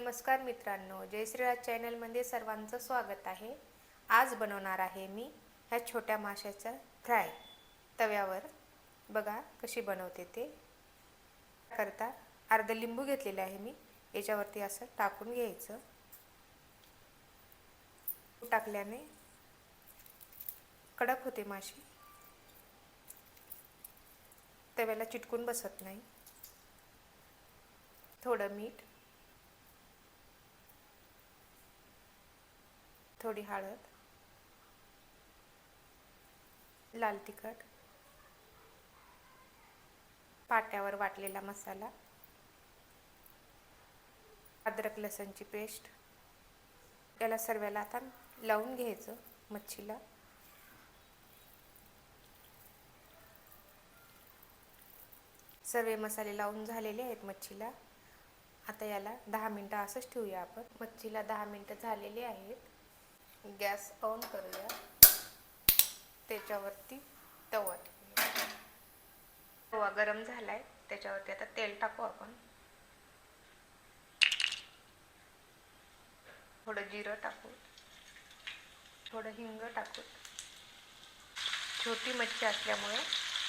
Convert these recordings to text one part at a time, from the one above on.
नमस्कार मित्रांनो, जय श्रीराज चॅनलमध्ये सर्वांचं स्वागत आहे। आज बनवणार आहे मी ह्या छोट्या माशाचा फ्राय तव्यावर। बघा कशी बनवते ते। करता अर्धा लिंबू घेतलेला आहे मी, याच्यावरती असं टाकून घ्यायचं। टाकल्याने कडक होते माशी, तव्याला चिटकून बसत नाही। थोडं मीठ, थोडी हळद, लाल तिखट, पाट्यावर वाटलेला मसाला, अद्रक लसूणची पेस्ट। याला सर्वाला आता लावून घ्यायचं मच्छीला। सर्व मसाले लावून झालेले आहेत मच्छीला। आता याला 10 मिनिटं असंच ठेवूया आपण। मच्छीला 10 मिनिटं झालेली आहेत। गॅस ऑन करूया, त्याच्यावरती तवा ठेवूया। तवा गरम झालाय, त्याच्यावरती आता तेल टाकू आपण। थोडं जिरं टाकू, थोडं हिंग टाकू। छोटी मच्छी असल्यामुळे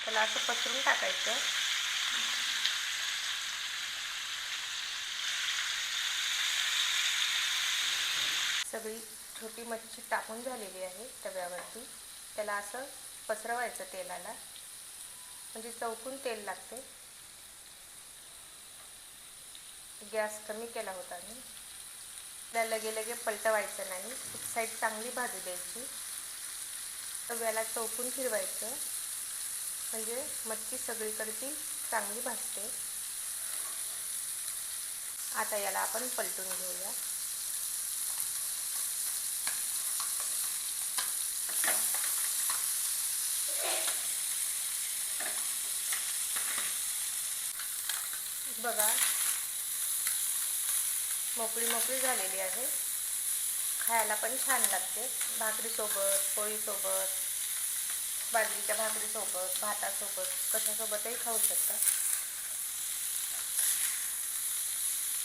त्याला असं पसरून टाकायचं। सगळी छोटी मच्छी टाकून झालेली आहे तव्यावरती। त्याला असं पसरवायचं तेलाला, म्हणजे चौकून तेल लागते। गॅस कमी केला होता मी। त्याला लगे पलटवायचं नाही, एक साईड चांगली भाजू द्यायची। तव्याला चौकून फिरवायचं, म्हणजे मच्छी सगळीकडची चांगली भाजते। आता याला आपण पलटून घेऊया। बघा मोकळी मोकळी झालेली आहे। खायला पण छान लागते, भाकरीसोबत, पोळीसोबत, बाजरीच्या भाकरीसोबत, भातासोबत, कशासोबतही खाऊ शकता।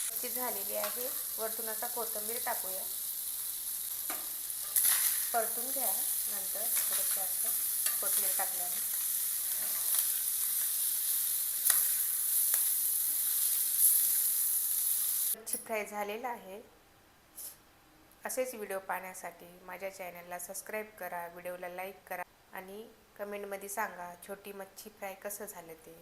मच्छी झालेली आहे, वरतून आता कोथिंबीर टाकूया। परतून घ्या नंतर थोडंसं असं कोथिंबीर टाकल्याने। मच्छी फ्राय झालेला आहे। असेच व्हिडिओ पाहण्यासाठी माझ्या चॅनलला सबस्क्राईब करा, व्हिडिओला लाईक करा आणि कमेंटमध्ये सांगा छोटी मच्छी फ्राय कसं झालं ते।